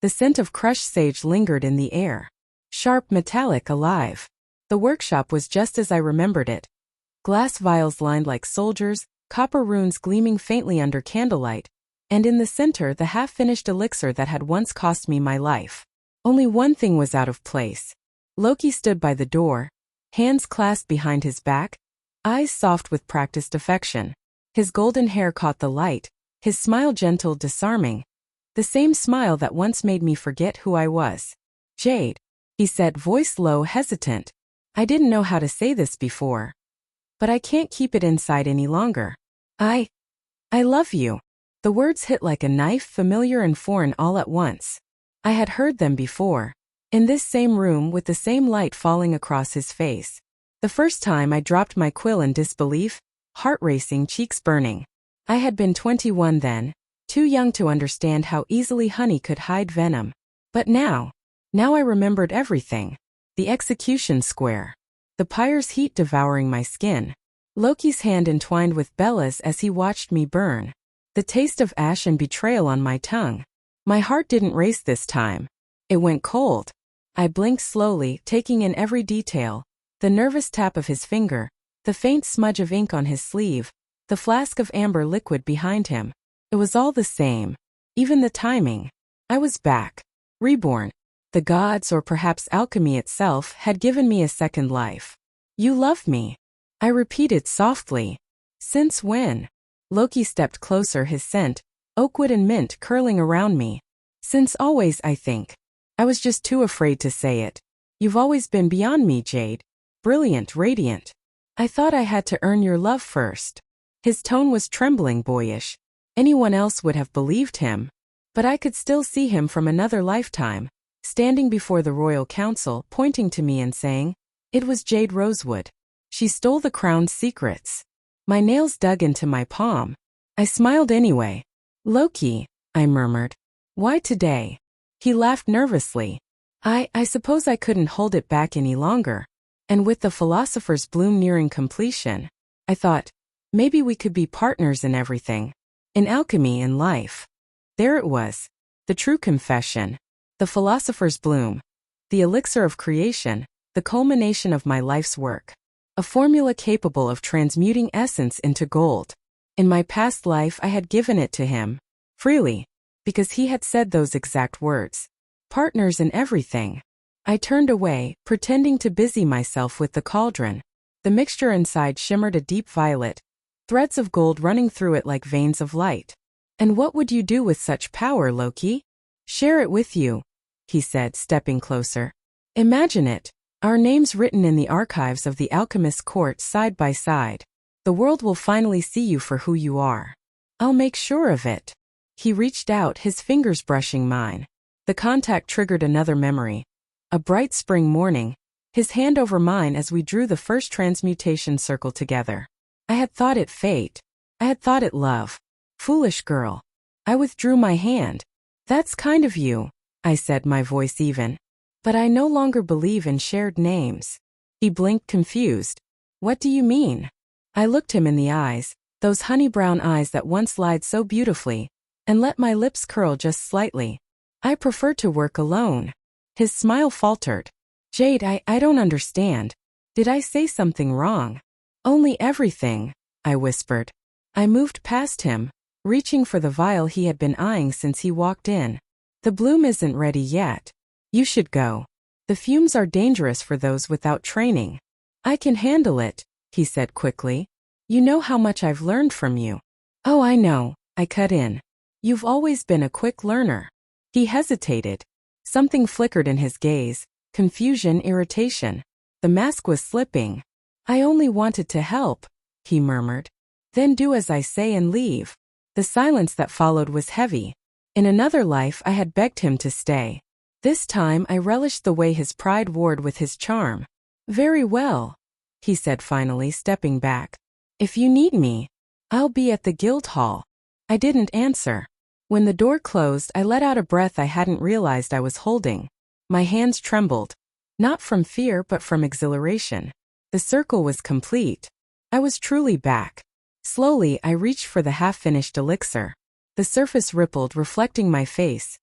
The scent of crushed sage lingered in the air. Sharp, metallic, alive. The workshop was just as I remembered it. Glass vials lined like soldiers, copper runes gleaming faintly under candlelight, and in the center the half-finished elixir that had once cost me my life. Only one thing was out of place. Loki stood by the door, hands clasped behind his back, eyes soft with practiced affection. His golden hair caught the light, his smile gentle, disarming. The same smile that once made me forget who I was. "Jade," he said, voice low, hesitant. "I didn't know how to say this before. But I can't keep it inside any longer. I love you." The words hit like a knife, familiar and foreign all at once. I had heard them before. In this same room, with the same light falling across his face. The first time I dropped my quill in disbelief, heart racing, cheeks burning. I had been 21 then, too young to understand how easily honey could hide venom. But now I remembered everything. The execution square. The pyre's heat devouring my skin. Loki's hand entwined with Bella's as he watched me burn. The taste of ash and betrayal on my tongue. My heart didn't race this time. It went cold. I blinked slowly, taking in every detail. The nervous tap of his finger, the faint smudge of ink on his sleeve, the flask of amber liquid behind him. It was all the same. Even the timing. I was back. Reborn. The gods, or perhaps alchemy itself, had given me a second life. "You love me," I repeated softly. "Since when?" Loki stepped closer, his scent, oakwood and mint, curling around me. "Since always, I think. I was just too afraid to say it. You've always been beyond me, Jade. Brilliant, radiant. I thought I had to earn your love first." His tone was trembling, boyish. Anyone else would have believed him. But I could still see him from another lifetime, standing before the royal council, pointing to me and saying, "It was Jade Rosewood. She stole the crown's secrets." My nails dug into my palm. I smiled anyway. "Loki," I murmured. "Why today?" He laughed nervously. I suppose I couldn't hold it back any longer. And with the philosopher's bloom nearing completion, I thought, maybe we could be partners in everything. In alchemy, in life. There it was. The true confession. The philosopher's bloom. The elixir of creation. The culmination of my life's work. A formula capable of transmuting essence into gold. In my past life I had given it to him. Freely. Because he had said those exact words. Partners in everything. I turned away, pretending to busy myself with the cauldron. The mixture inside shimmered a deep violet. Threads of gold running through it like veins of light. "And what would you do with such power, Loki?" "Share it with you," he said, stepping closer. "Imagine it. Our names written in the archives of the Alchemist court side by side. The world will finally see you for who you are. I'll make sure of it." He reached out, his fingers brushing mine. The contact triggered another memory. A bright spring morning, his hand over mine as we drew the first transmutation circle together. I had thought it fate. I had thought it love. Foolish girl. I withdrew my hand. "That's kind of you," I said, my voice even. "But I no longer believe in shared names." He blinked, confused. "What do you mean?" I looked him in the eyes, those honey-brown eyes that once lied so beautifully, and let my lips curl just slightly. "I prefer to work alone." His smile faltered. "Jade, I don't understand. Did I say something wrong?" "Only everything," I whispered. I moved past him, reaching for the vial he had been eyeing since he walked in. "The bloom isn't ready yet. You should go. The fumes are dangerous for those without training." "I can handle it," he said quickly. "You know how much I've learned from you." "Oh, I know," I cut in. "You've always been a quick learner." He hesitated. Something flickered in his gaze, confusion, irritation. The mask was slipping. "I only wanted to help," he murmured. "Then do as I say and leave." The silence that followed was heavy. In another life I had begged him to stay. This time I relished the way his pride warred with his charm. "Very well," he said finally, stepping back. "If you need me, I'll be at the guild hall." I didn't answer. When the door closed, I let out a breath I hadn't realized I was holding. My hands trembled. Not from fear, but from exhilaration. The circle was complete. I was truly back. Slowly, I reached for the half-finished elixir. The surface rippled, reflecting my face.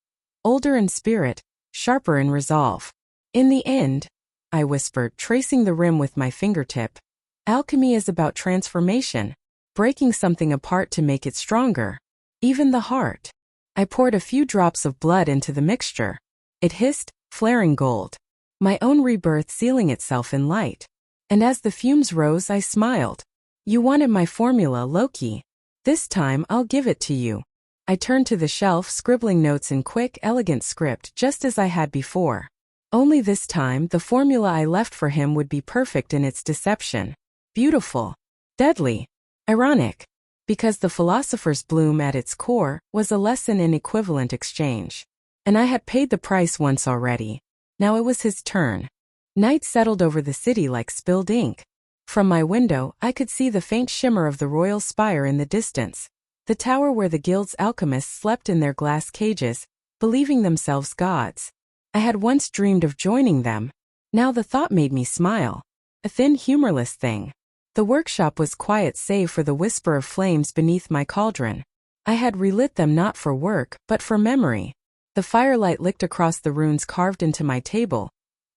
older in spirit, sharper in resolve. In the end, I whispered, tracing the rim with my fingertip, alchemy is about transformation, breaking something apart to make it stronger. Even the heart. I poured a few drops of blood into the mixture. It hissed, flaring gold. My own rebirth sealing itself in light. And as the fumes rose, I smiled. You wanted my formula, Loki. This time I'll give it to you. I turned to the shelf, scribbling notes in quick, elegant script just as I had before. Only this time the formula I left for him would be perfect in its deception. Beautiful. Deadly. Ironic. Because the philosopher's bloom at its core was a lesson in equivalent exchange. And I had paid the price once already. Now it was his turn. Night settled over the city like spilled ink. From my window, I could see the faint shimmer of the royal spire in the distance, the tower where the guild's alchemists slept in their glass cages, believing themselves gods. I had once dreamed of joining them. Now the thought made me smile. A thin, humorless thing. The workshop was quiet save for the whisper of flames beneath my cauldron. I had relit them not for work, but for memory. The firelight licked across the runes carved into my table,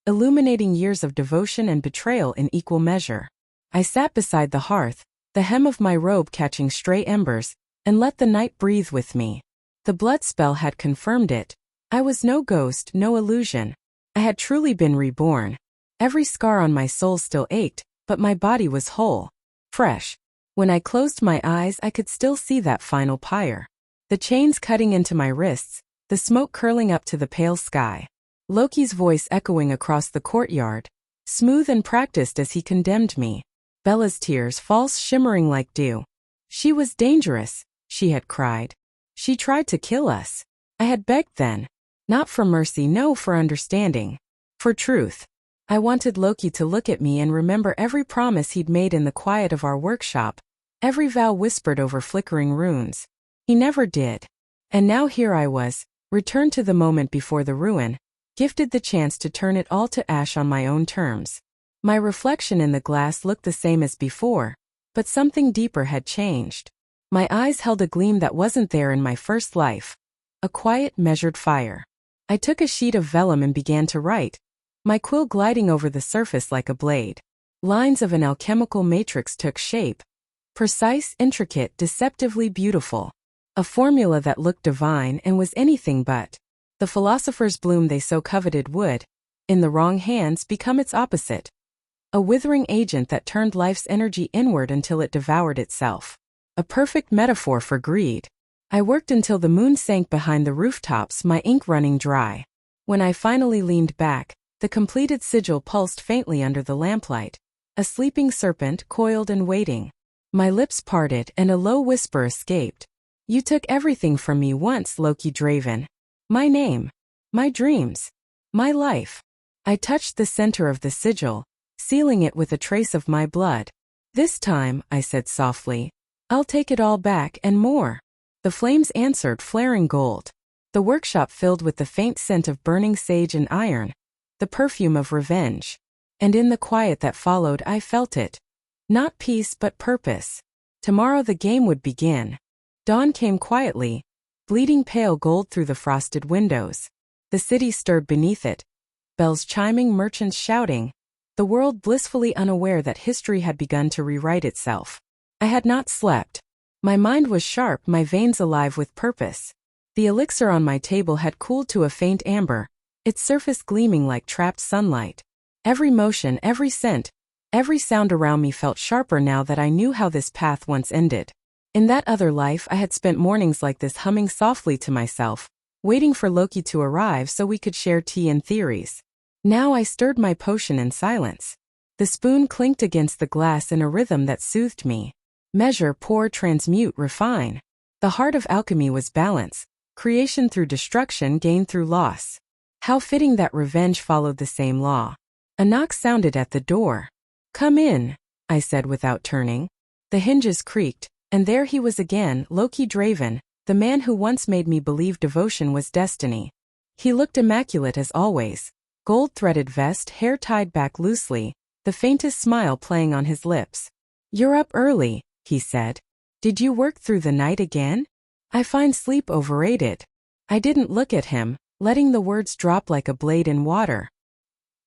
illuminating years of devotion and betrayal in equal measure. I sat beside the hearth, the hem of my robe catching stray embers, and let the night breathe with me. The blood spell had confirmed it. I was no ghost, no illusion. I had truly been reborn. Every scar on my soul still ached, but my body was whole, fresh. When I closed my eyes, I could still see that final pyre. The chains cutting into my wrists, the smoke curling up to the pale sky. Loki's voice echoing across the courtyard, smooth and practiced as he condemned me. Bella's tears, false shimmering like dew. She was dangerous, she had cried. She tried to kill us. I had begged then. Not for mercy, no, for understanding. For truth. I wanted Loki to look at me and remember every promise he'd made in the quiet of our workshop, every vow whispered over flickering runes. He never did. And now here I was, returned to the moment before the ruin, gifted the chance to turn it all to ash on my own terms. My reflection in the glass looked the same as before, but something deeper had changed. My eyes held a gleam that wasn't there in my first life. A quiet, measured fire. I took a sheet of vellum and began to write, my quill gliding over the surface like a blade. Lines of an alchemical matrix took shape. Precise, intricate, deceptively beautiful. A formula that looked divine and was anything but. The philosopher's bloom they so coveted would, in the wrong hands, become its opposite. A withering agent that turned life's energy inward until it devoured itself. A perfect metaphor for greed. I worked until the moon sank behind the rooftops, my ink running dry. When I finally leaned back, the completed sigil pulsed faintly under the lamplight. A sleeping serpent coiled and waiting. My lips parted and a low whisper escaped. You took everything from me once, Loki Draven. My name. My dreams. My life. I touched the center of the sigil, sealing it with a trace of my blood. This time, I said softly, I'll take it all back and more. The flames answered, flaring gold. The workshop filled with the faint scent of burning sage and iron. The perfume of revenge. And in the quiet that followed, I felt it. Not peace but purpose. Tomorrow the game would begin. Dawn came quietly, bleeding pale gold through the frosted windows. The city stirred beneath it. Bells chiming, merchants shouting. The world blissfully unaware that history had begun to rewrite itself. I had not slept. My mind was sharp, my veins alive with purpose. The elixir on my table had cooled to a faint amber, its surface gleaming like trapped sunlight. Every motion, every scent, every sound around me felt sharper now that I knew how this path once ended. In that other life, I had spent mornings like this, humming softly to myself, waiting for Loki to arrive so we could share tea and theories. Now I stirred my potion in silence. The spoon clinked against the glass in a rhythm that soothed me. Measure, pour, transmute, refine. The heart of alchemy was balance, creation through destruction, gain through loss. How fitting that revenge followed the same law. A knock sounded at the door. Come in, I said without turning. The hinges creaked, and there he was again, Loki Draven, the man who once made me believe devotion was destiny. He looked immaculate as always, gold-threaded vest, hair tied back loosely, the faintest smile playing on his lips. You're up early, he said. Did you work through the night again? I find sleep overrated. I didn't look at him, letting the words drop like a blade in water.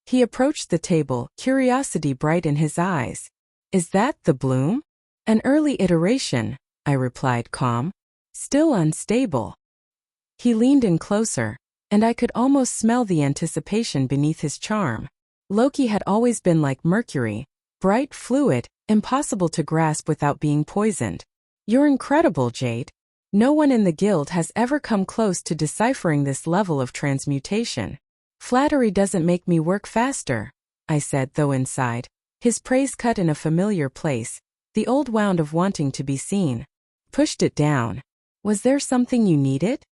He approached the table, curiosity bright in his eyes. Is that the bloom? An early iteration, I replied calm. Still unstable. He leaned in closer, and I could almost smell the anticipation beneath his charm. Loki had always been like mercury, bright, fluid, impossible to grasp without being poisoned. You're incredible, Jade. No one in the guild has ever come close to deciphering this level of transmutation. Flattery doesn't make me work faster, I said, though inside, his praise cut in a familiar place, the old wound of wanting to be seen. Pushed it down. Was there something you needed?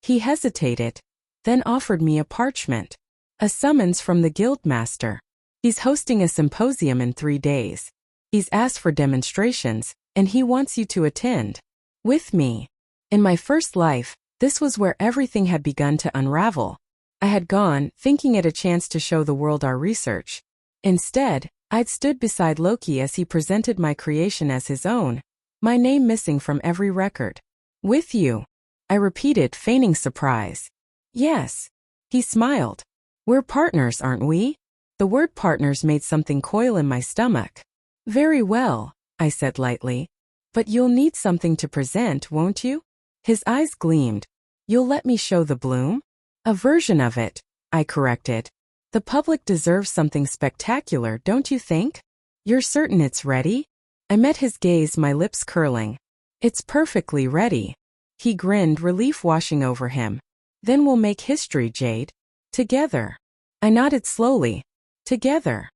He hesitated, then offered me a parchment. A summons from the guildmaster. He's hosting a symposium in 3 days. He's asked for demonstrations, and he wants you to attend. With me. In my first life, this was where everything had begun to unravel. I had gone, thinking it a chance to show the world our research. Instead, I'd stood beside Loki as he presented my creation as his own, my name missing from every record. With you, I repeated, feigning surprise. Yes. He smiled. We're partners, aren't we? The word partners made something coil in my stomach. Very well, I said lightly. But you'll need something to present, won't you? His eyes gleamed. You'll let me show the bloom? A version of it, I corrected. The public deserves something spectacular, don't you think? You're certain it's ready? I met his gaze, my lips curling. It's perfectly ready. He grinned, relief washing over him. Then we'll make history, Jade. Together. I nodded slowly. Together.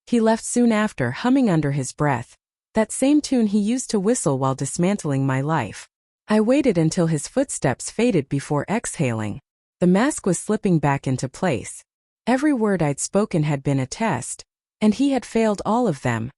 He left soon after, humming under his breath. That same tune he used to whistle while dismantling my life. I waited until his footsteps faded before exhaling. The mask was slipping back into place. Every word I'd spoken had been a test, and he had failed all of them.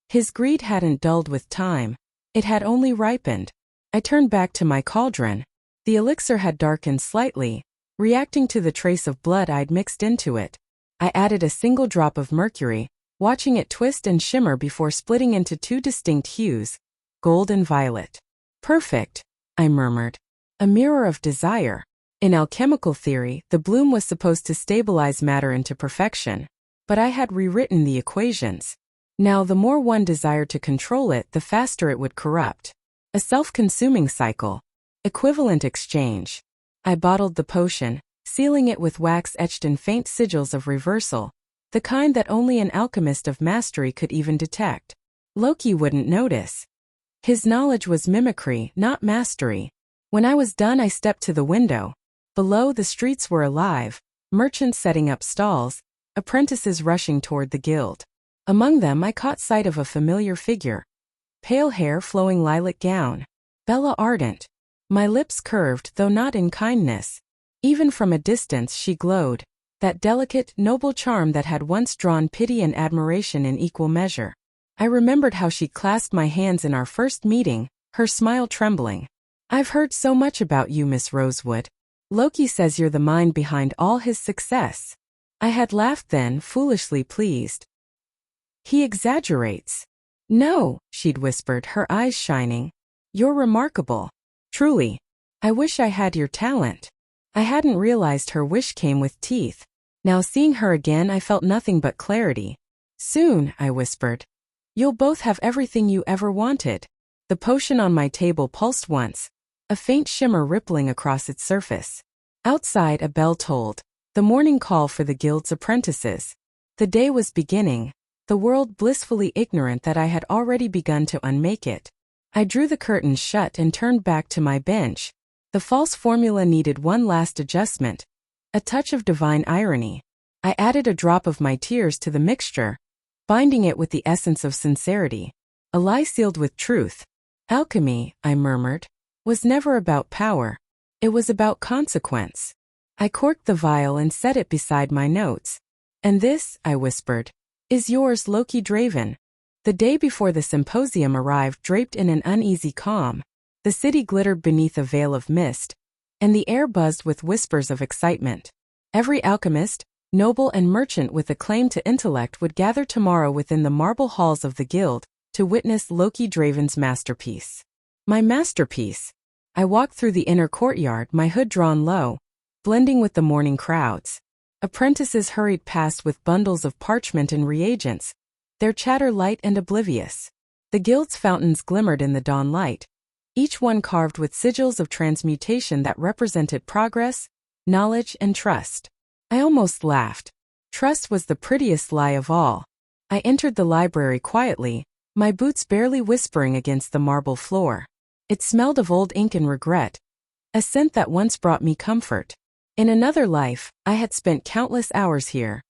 His greed hadn't dulled with time. It had only ripened. I turned back to my cauldron. The elixir had darkened slightly, reacting to the trace of blood I'd mixed into it. I added a single drop of mercury, watching it twist and shimmer before splitting into 2 distinct hues, gold and violet. Perfect, I murmured. A mirror of desire. In alchemical theory, the bloom was supposed to stabilize matter into perfection, but I had rewritten the equations. Now the more one desired to control it, the faster it would corrupt. A self-consuming cycle. Equivalent exchange. I bottled the potion, sealing it with wax etched in faint sigils of reversal, the kind that only an alchemist of mastery could even detect. Loki wouldn't notice. His knowledge was mimicry, not mastery. When I was done, I stepped to the window. Below, the streets were alive, merchants setting up stalls, apprentices rushing toward the guild. Among them, I caught sight of a familiar figure. Pale hair, flowing lilac gown. Bella Ardent. My lips curved, though not in kindness. Even from a distance she glowed, that delicate, noble charm that had once drawn pity and admiration in equal measure. I remembered how she clasped my hands in our first meeting, her smile trembling. I've heard so much about you, Miss Rosewood. Loki says you're the mind behind all his success. I had laughed then, foolishly pleased. He exaggerates. No, she'd whispered, her eyes shining. You're remarkable. Truly. I wish I had your talent. I hadn't realized her wish came with teeth. Now seeing her again, I felt nothing but clarity. Soon, I whispered. You'll both have everything you ever wanted. The potion on my table pulsed once, a faint shimmer rippling across its surface. Outside, a bell tolled, the morning call for the guild's apprentices. The day was beginning, the world blissfully ignorant that I had already begun to unmake it. I drew the curtains shut and turned back to my bench. The false formula needed one last adjustment, a touch of divine irony. I added a drop of my tears to the mixture, binding it with the essence of sincerity. A lie sealed with truth. Alchemy, I murmured, was never about power. It was about consequence. I corked the vial and set it beside my notes. And this, I whispered, is yours, Loki Draven. The day before the symposium arrived, draped in an uneasy calm. The city glittered beneath a veil of mist, and the air buzzed with whispers of excitement. Every alchemist, noble and merchant with a claim to intellect would gather tomorrow within the marble halls of the guild to witness Loki Draven's masterpiece. My masterpiece. I walked through the inner courtyard, my hood drawn low, blending with the morning crowds. Apprentices hurried past with bundles of parchment and reagents, their chatter light and oblivious. The guild's fountains glimmered in the dawn light, each one carved with sigils of transmutation that represented progress, knowledge, and trust. I almost laughed. Trust was the prettiest lie of all. I entered the library quietly, my boots barely whispering against the marble floor. It smelled of old ink and regret, a scent that once brought me comfort. In another life, I had spent countless hours here,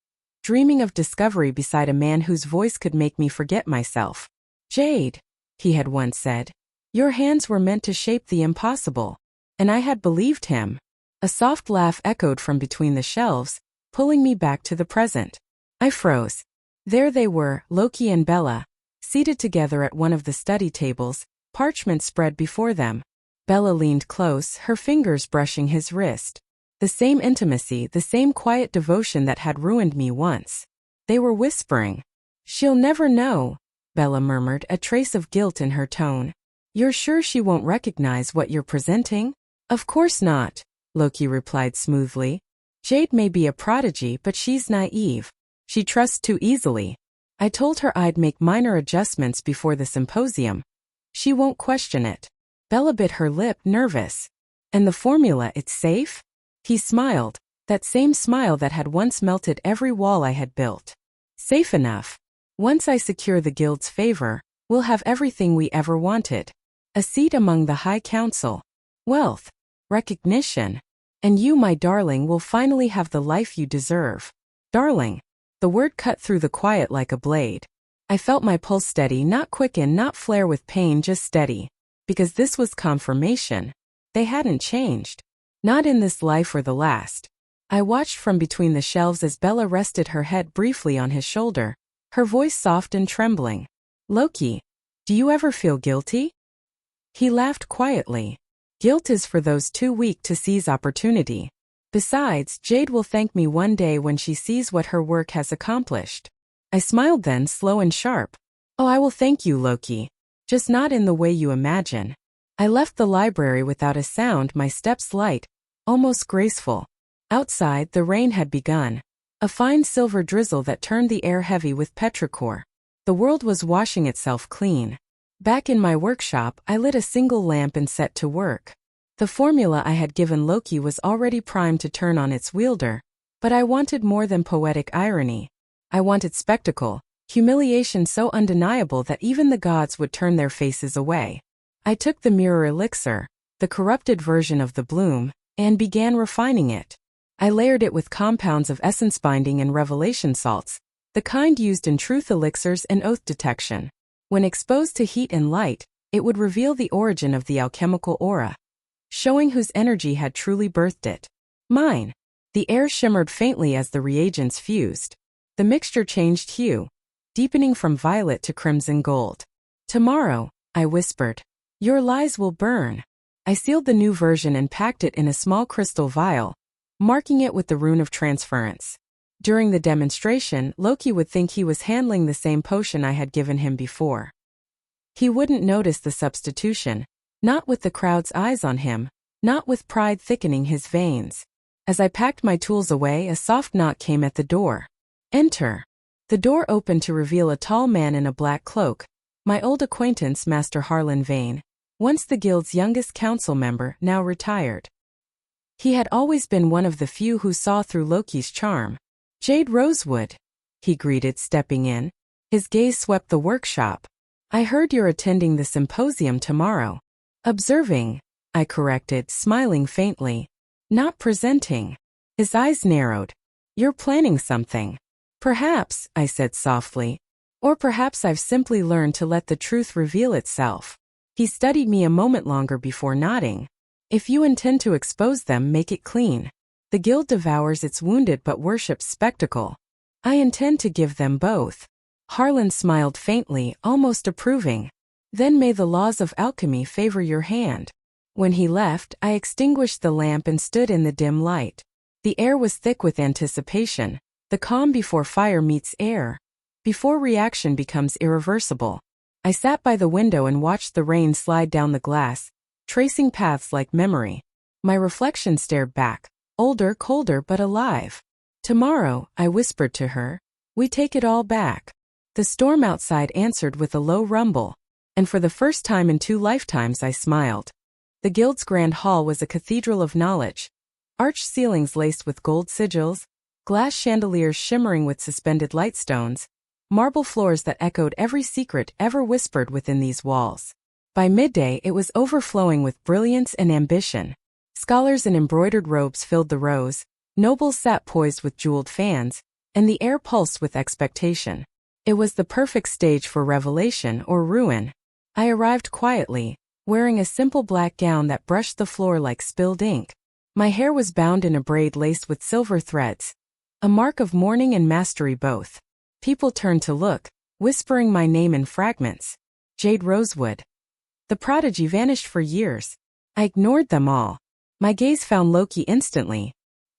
dreaming of discovery beside a man whose voice could make me forget myself. "Jade," he had once said, "your hands were meant to shape the impossible." And I had believed him. A soft laugh echoed from between the shelves, pulling me back to the present. I froze. There they were, Loki and Bella, seated together at one of the study tables, parchment spread before them. Bella leaned close, her fingers brushing his wrist. The same intimacy, the same quiet devotion that had ruined me once. They were whispering. "She'll never know," Bella murmured, a trace of guilt in her tone. "You're sure she won't recognize what you're presenting?" "Of course not," Loki replied smoothly. "Jade may be a prodigy, but she's naive. She trusts too easily. I told her I'd make minor adjustments before the symposium. She won't question it." Bella bit her lip, nervous. "And the formula, it's safe?" He smiled, that same smile that had once melted every wall I had built. "Safe enough. Once I secure the guild's favor, we'll have everything we ever wanted. A seat among the High Council, wealth, recognition, and you, my darling, will finally have the life you deserve." Darling. The word cut through the quiet like a blade. I felt my pulse steady, not quicken, not flare with pain, just steady. Because this was confirmation. They hadn't changed. Not in this life or the last. I watched from between the shelves as Bella rested her head briefly on his shoulder, her voice soft and trembling. "Loki, do you ever feel guilty?" He laughed quietly. "Guilt is for those too weak to seize opportunity. Besides, Jade will thank me one day when she sees what her work has accomplished." I smiled then, slow and sharp. "Oh, I will thank you, Loki. Just not in the way you imagine." I left the library without a sound, my steps light, almost graceful. Outside, the rain had begun. A fine silver drizzle that turned the air heavy with petrichor. The world was washing itself clean. Back in my workshop, I lit a single lamp and set to work. The formula I had given Loki was already primed to turn on its wielder, but I wanted more than poetic irony. I wanted spectacle, humiliation so undeniable that even the gods would turn their faces away. I took the mirror elixir, the corrupted version of the bloom, and began refining it. I layered it with compounds of essence binding and revelation salts, the kind used in truth elixirs and oath detection. When exposed to heat and light, it would reveal the origin of the alchemical aura, showing whose energy had truly birthed it. Mine. The air shimmered faintly as the reagents fused. The mixture changed hue, deepening from violet to crimson gold. "Tomorrow," I whispered, "your lies will burn." I sealed the new version and packed it in a small crystal vial, marking it with the rune of transference. During the demonstration, Loki would think he was handling the same potion I had given him before. He wouldn't notice the substitution, not with the crowd's eyes on him, not with pride thickening his veins. As I packed my tools away, a soft knock came at the door. "Enter." The door opened to reveal a tall man in a black cloak, my old acquaintance Master Harlan Vane, once the guild's youngest council member, now retired. He had always been one of the few who saw through Loki's charm. "Jade Rosewood," he greeted, stepping in. His gaze swept the workshop. "I heard you're attending the symposium tomorrow." "Observing," I corrected, smiling faintly. "Not presenting." His eyes narrowed. "You're planning something." "Perhaps," I said softly. "Or perhaps I've simply learned to let the truth reveal itself." He studied me a moment longer before nodding. "If you intend to expose them, make it clean. The guild devours its wounded but worships spectacle. I intend to give them both." Harlan smiled faintly, almost approving. "Then may the laws of alchemy favor your hand." When he left, I extinguished the lamp and stood in the dim light. The air was thick with anticipation, the calm before fire meets air, before reaction becomes irreversible. I sat by the window and watched the rain slide down the glass, tracing paths like memory. My reflection stared back, older, colder but alive. Tomorrow, I whispered to her, we take it all back. The storm outside answered with a low rumble, and for the first time in 2 lifetimes I smiled. The guild's grand hall was a cathedral of knowledge. Arched ceilings laced with gold sigils, glass chandeliers shimmering with suspended lightstones, marble floors that echoed every secret ever whispered within these walls. By midday it was overflowing with brilliance and ambition. Scholars in embroidered robes filled the rows, nobles sat poised with jeweled fans, and the air pulsed with expectation. It was the perfect stage for revelation or ruin. I arrived quietly, wearing a simple black gown that brushed the floor like spilled ink. My hair was bound in a braid laced with silver threads, a mark of mourning and mastery both. People turned to look, whispering my name in fragments. Jade Rosewood. The prodigy vanished for years. I ignored them all. My gaze found Loki instantly.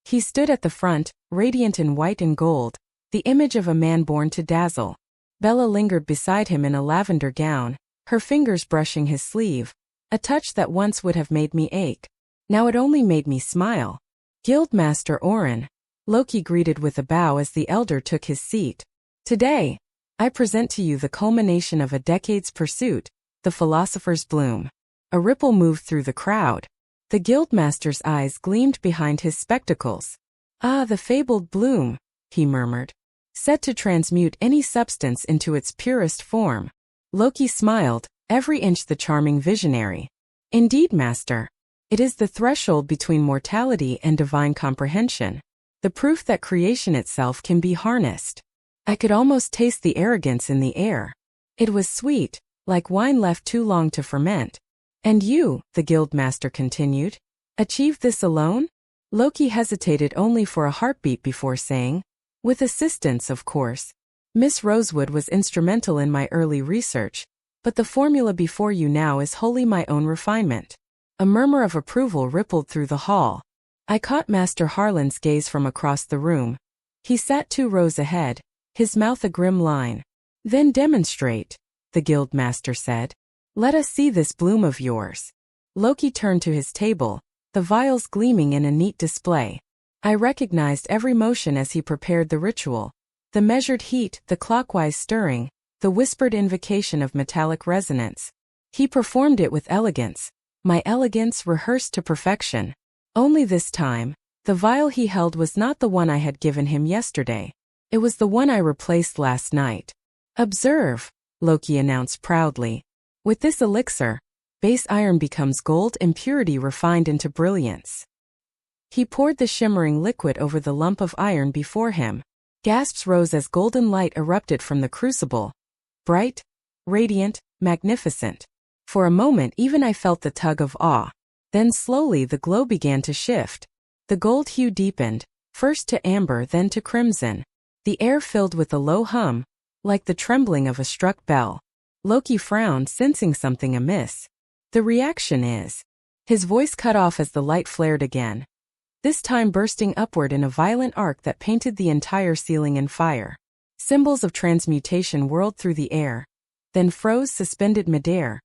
He stood at the front, radiant in white and gold, the image of a man born to dazzle. Bella lingered beside him in a lavender gown, her fingers brushing his sleeve, a touch that once would have made me ache. Now it only made me smile. Guildmaster Orin. Loki greeted with a bow as the elder took his seat. Today, I present to you the culmination of a decade's pursuit, the philosopher's bloom. A ripple moved through the crowd. The guildmaster's eyes gleamed behind his spectacles. Ah, the fabled bloom, he murmured. Said to transmute any substance into its purest form. Loki smiled, every inch the charming visionary. Indeed, master. It is the threshold between mortality and divine comprehension. The proof that creation itself can be harnessed. I could almost taste the arrogance in the air. It was sweet, like wine left too long to ferment. And you, the guildmaster continued, achieved this alone? Loki hesitated only for a heartbeat before saying, with assistance, of course. Miss Rosewood was instrumental in my early research, but the formula before you now is wholly my own refinement. A murmur of approval rippled through the hall. I caught Master Harlan's gaze from across the room. He sat 2 rows ahead, his mouth a grim line. Then demonstrate, the guildmaster said. Let us see this bloom of yours. Loki turned to his table, the vials gleaming in a neat display. I recognized every motion as he prepared the ritual. The measured heat, the clockwise stirring, the whispered invocation of metallic resonance. He performed it with elegance. My elegance rehearsed to perfection. Only this time, the vial he held was not the one I had given him yesterday. It was the one I replaced last night. Observe, Loki announced proudly. With this elixir, base iron becomes gold and purity refined into brilliance. He poured the shimmering liquid over the lump of iron before him. Gasps rose as golden light erupted from the crucible. Bright, radiant, magnificent. For a moment even I felt the tug of awe. Then slowly the glow began to shift. The gold hue deepened, first to amber then to crimson. The air filled with a low hum, like the trembling of a struck bell. Loki frowned, sensing something amiss. The reaction is. His voice cut off as the light flared again. This time bursting upward in a violent arc that painted the entire ceiling in fire. Symbols of transmutation whirled through the air, then froze suspended midair.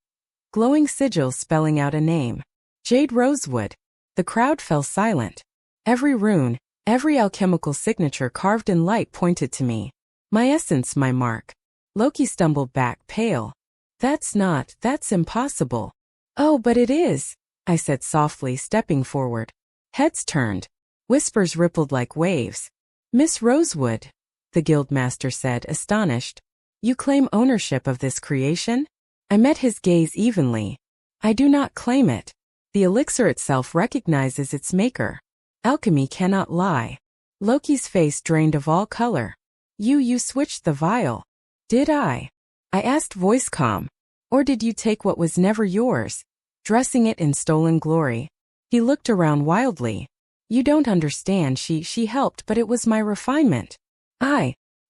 Glowing sigils spelling out a name. Jade Rosewood. The crowd fell silent. Every rune, every alchemical signature carved in light pointed to me. My essence, my mark. Loki stumbled back, pale. That's impossible. Oh, but it is, I said softly, stepping forward. Heads turned. Whispers rippled like waves. Miss Rosewood, the guildmaster said, astonished. You claim ownership of this creation? I met his gaze evenly. I do not claim it. The elixir itself recognizes its maker. Alchemy cannot lie. Loki's face drained of all color. You switched the vial. Did I? I asked, voice calm. Or did you take what was never yours, dressing it in stolen glory? He looked around wildly. You don't understand, she helped, but it was my refinement.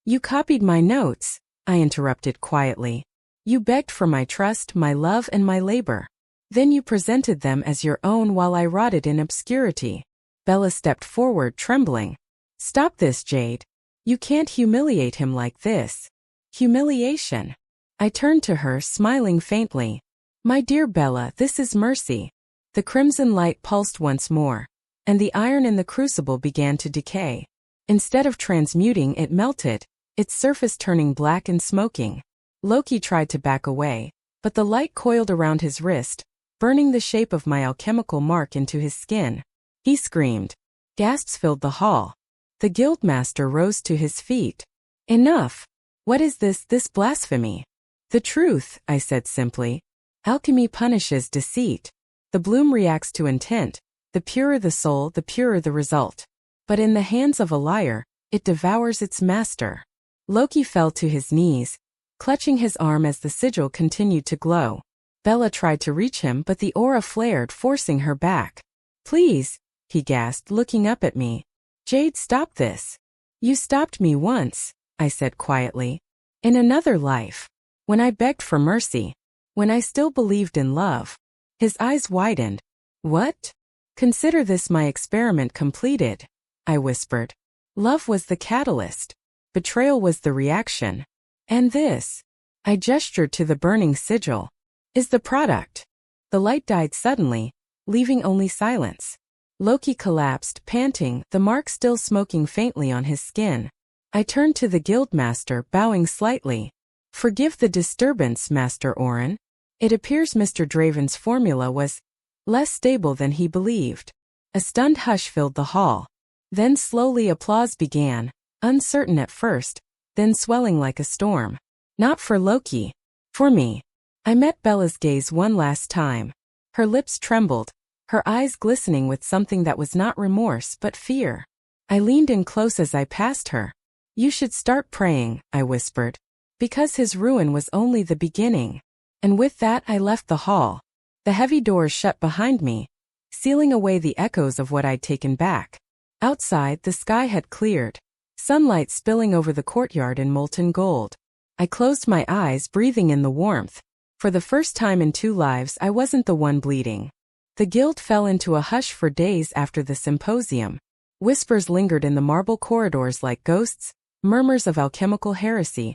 You copied my notes, I interrupted quietly. You begged for my trust, my love, and my labor. Then you presented them as your own while I rotted in obscurity. Bella stepped forward, trembling. Stop this, Jade. You can't humiliate him like this. Humiliation. I turned to her, smiling faintly. My dear Bella, this is mercy. The crimson light pulsed once more. and the iron in the crucible began to decay. Instead of transmuting, it melted, its surface turning black and smoking. Loki tried to back away, but the light coiled around his wrist, burning the shape of my alchemical mark into his skin. He screamed. Gasps filled the hall. The guildmaster rose to his feet. Enough! What is this blasphemy? The truth, I said simply. Alchemy punishes deceit. The bloom reacts to intent. The purer the soul, the purer the result. But in the hands of a liar, it devours its master. Loki fell to his knees, clutching his arm as the sigil continued to glow. Bella tried to reach him, but the aura flared, forcing her back. Please, he gasped, looking up at me. Jade, stop this. You stopped me once, I said quietly. In another life. When I begged for mercy. When I still believed in love. His eyes widened. What? Consider this my experiment completed, I whispered. Love was the catalyst. Betrayal was the reaction. And this, I gestured to the burning sigil, is the product. The light died suddenly, leaving only silence. Loki collapsed, panting, the mark still smoking faintly on his skin. I turned to the guildmaster, bowing slightly. Forgive the disturbance, Master Oren. It appears Mr. Draven's formula was less stable than he believed. A stunned hush filled the hall. Then slowly applause began, uncertain at first, then swelling like a storm. Not for Loki. For me. I met Bella's gaze one last time. Her lips trembled, her eyes glistening with something that was not remorse but fear. I leaned in close as I passed her. You should start praying, I whispered. Because his ruin was only the beginning. And with that I left the hall. The heavy doors shut behind me, sealing away the echoes of what I'd taken back. Outside, the sky had cleared, sunlight spilling over the courtyard in molten gold. I closed my eyes, breathing in the warmth. For the first time in 2 lives, I wasn't the one bleeding. The guild fell into a hush for days after the symposium. Whispers lingered in the marble corridors like ghosts, murmurs of alchemical heresy,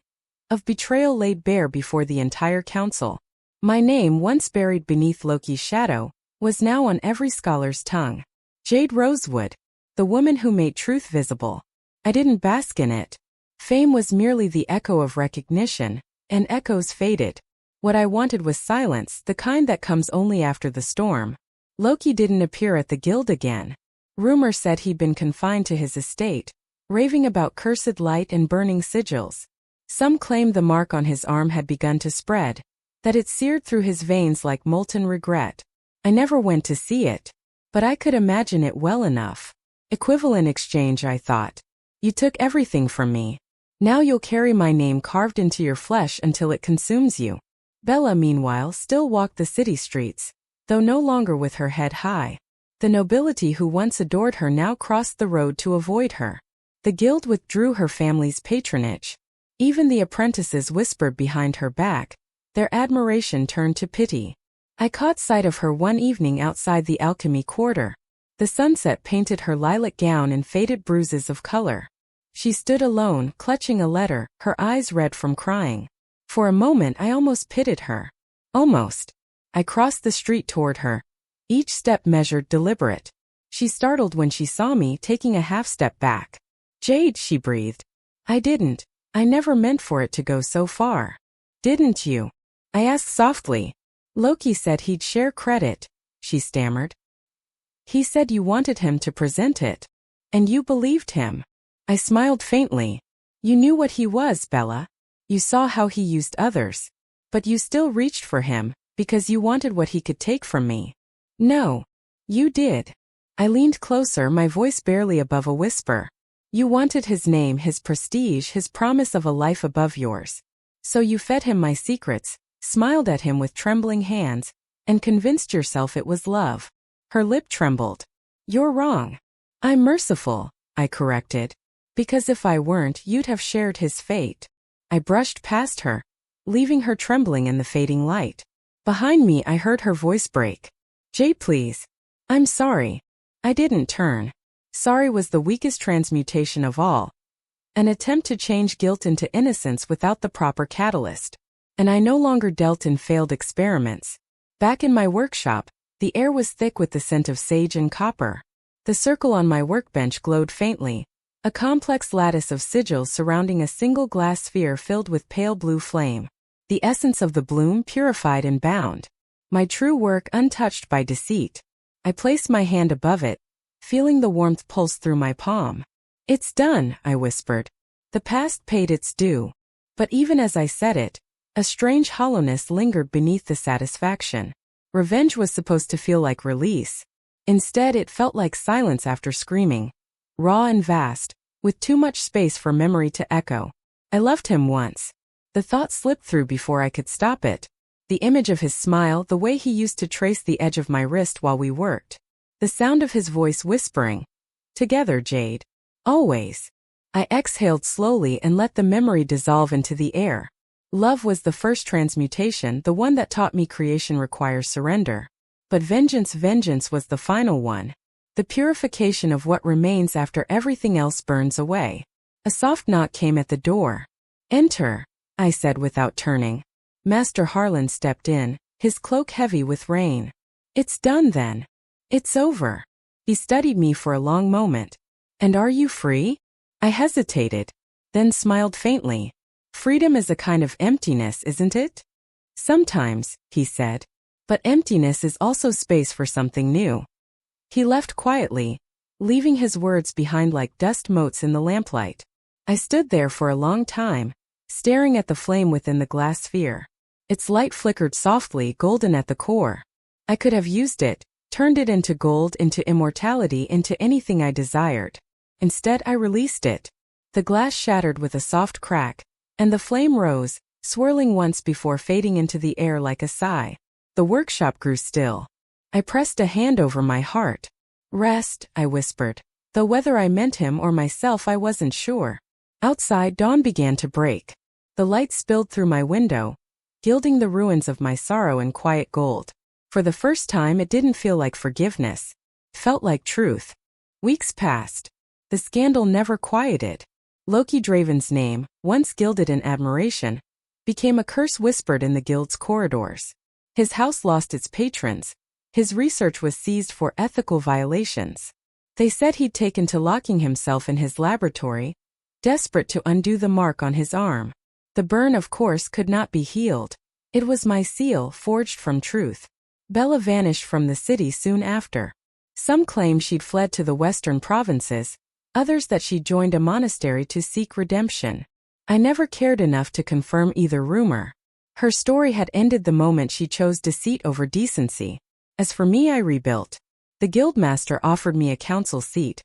of betrayal laid bare before the entire council. My name, once buried beneath Loki's shadow, was now on every scholar's tongue. Jade Rosewood, the woman who made truth visible. I didn't bask in it. Fame was merely the echo of recognition, and echoes faded. What I wanted was silence, the kind that comes only after the storm. Loki didn't appear at the guild again. Rumor said he'd been confined to his estate, raving about cursed light and burning sigils. Some claimed the mark on his arm had begun to spread, that it seared through his veins like molten regret. I never went to see it, but I could imagine it well enough. Equivalent exchange, I thought. You took everything from me. Now you'll carry my name carved into your flesh until it consumes you. Bella, meanwhile, still walked the city streets, though no longer with her head high. The nobility who once adored her now crossed the road to avoid her. The guild withdrew her family's patronage. Even the apprentices whispered behind her back. Their admiration turned to pity. I caught sight of her one evening outside the alchemy quarter. The sunset painted her lilac gown in faded bruises of color. She stood alone, clutching a letter, her eyes red from crying. For a moment I almost pitied her. Almost. I crossed the street toward her, each step measured, deliberate. She startled when she saw me, taking a half-step back. Jade, she breathed. I didn't. I never meant for it to go so far. Didn't you? I asked softly. Loki said he'd share credit, she stammered. He said you wanted him to present it. And you believed him. I smiled faintly. You knew what he was, Bella. You saw how he used others. But you still reached for him, because you wanted what he could take from me. No. You did. I leaned closer, my voice barely above a whisper. You wanted his name, his prestige, his promise of a life above yours. So you fed him my secrets, smiled at him with trembling hands, and convinced yourself it was love. Her lip trembled. You're wrong. I'm merciful, I corrected. Because if I weren't, you'd have shared his fate. I brushed past her, leaving her trembling in the fading light. Behind me I heard her voice break. Jade, please. I'm sorry. I didn't turn. Sorry was the weakest transmutation of all. An attempt to change guilt into innocence without the proper catalyst. And I no longer dealt in failed experiments. Back in my workshop, the air was thick with the scent of sage and copper. The circle on my workbench glowed faintly, a complex lattice of sigils surrounding a single glass sphere filled with pale blue flame. The essence of the bloom purified and bound. My true work untouched by deceit. I placed my hand above it, feeling the warmth pulse through my palm. "It's done," I whispered. The past paid its due. But even as I said it, a strange hollowness lingered beneath the satisfaction. Revenge was supposed to feel like release. Instead, it felt like silence after screaming. Raw and vast, with too much space for memory to echo. I loved him once. The thought slipped through before I could stop it. The image of his smile, the way he used to trace the edge of my wrist while we worked. The sound of his voice whispering, "Together, Jade. Always." I exhaled slowly and let the memory dissolve into the air. Love was the first transmutation, the one that taught me creation requires surrender. But vengeance was the final one. The purification of what remains after everything else burns away. A soft knock came at the door. "Enter," I said without turning. Master Harlan stepped in, his cloak heavy with rain. "It's done then. It's over." He studied me for a long moment. "And are you free?" I hesitated, then smiled faintly. "Freedom is a kind of emptiness, isn't it?" "Sometimes," he said. "But emptiness is also space for something new." He left quietly, leaving his words behind like dust motes in the lamplight. I stood there for a long time, staring at the flame within the glass sphere. Its light flickered softly, golden at the core. I could have used it, turned it into gold, into immortality, into anything I desired. Instead, I released it. The glass shattered with a soft crack, and the flame rose, swirling once before fading into the air like a sigh. The workshop grew still. I pressed a hand over my heart. "Rest," I whispered, though whether I meant him or myself I wasn't sure. Outside, dawn began to break. The light spilled through my window, gilding the ruins of my sorrow in quiet gold. For the first time, it didn't feel like forgiveness. It felt like truth. Weeks passed. The scandal never quieted. Loki Draven's name, once gilded in admiration, became a curse whispered in the guild's corridors. His house lost its patrons. His research was seized for ethical violations. They said he'd taken to locking himself in his laboratory, desperate to undo the mark on his arm. The burn, of course, could not be healed. It was my seal, forged from truth. Bella vanished from the city soon after. Some claim she'd fled to the western provinces, others that she joined a monastery to seek redemption. I never cared enough to confirm either rumor. Her story had ended the moment she chose deceit over decency. As for me, I rebuilt. The guildmaster offered me a council seat,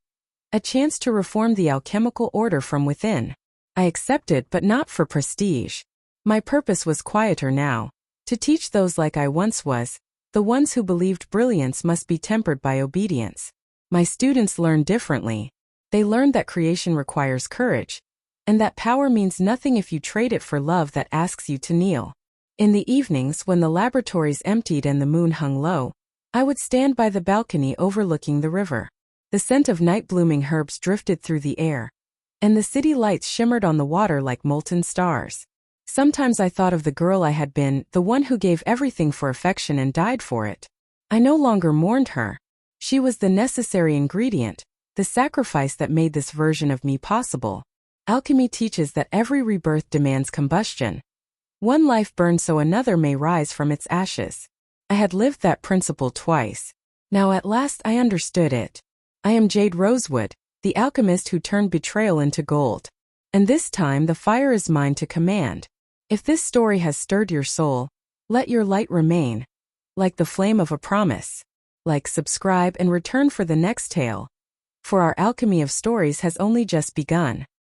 a chance to reform the alchemical order from within. I accepted, but not for prestige. My purpose was quieter now, to teach those like I once was, the ones who believed brilliance must be tempered by obedience. My students learned differently. They learned that creation requires courage, and that power means nothing if you trade it for love that asks you to kneel. In the evenings, when the laboratories emptied and the moon hung low, I would stand by the balcony overlooking the river. The scent of night-blooming herbs drifted through the air, and the city lights shimmered on the water like molten stars. Sometimes I thought of the girl I had been, the one who gave everything for affection and died for it. I no longer mourned her. She was the necessary ingredient, the sacrifice that made this version of me possible. Alchemy teaches that every rebirth demands combustion. One life burns so another may rise from its ashes. I had lived that principle twice. Now at last I understood it. I am Jade Rosewood, the alchemist who turned betrayal into gold. And this time the fire is mine to command. If this story has stirred your soul, let your light remain, like the flame of a promise. Like, subscribe, and return for the next tale. For our alchemy of stories has only just begun.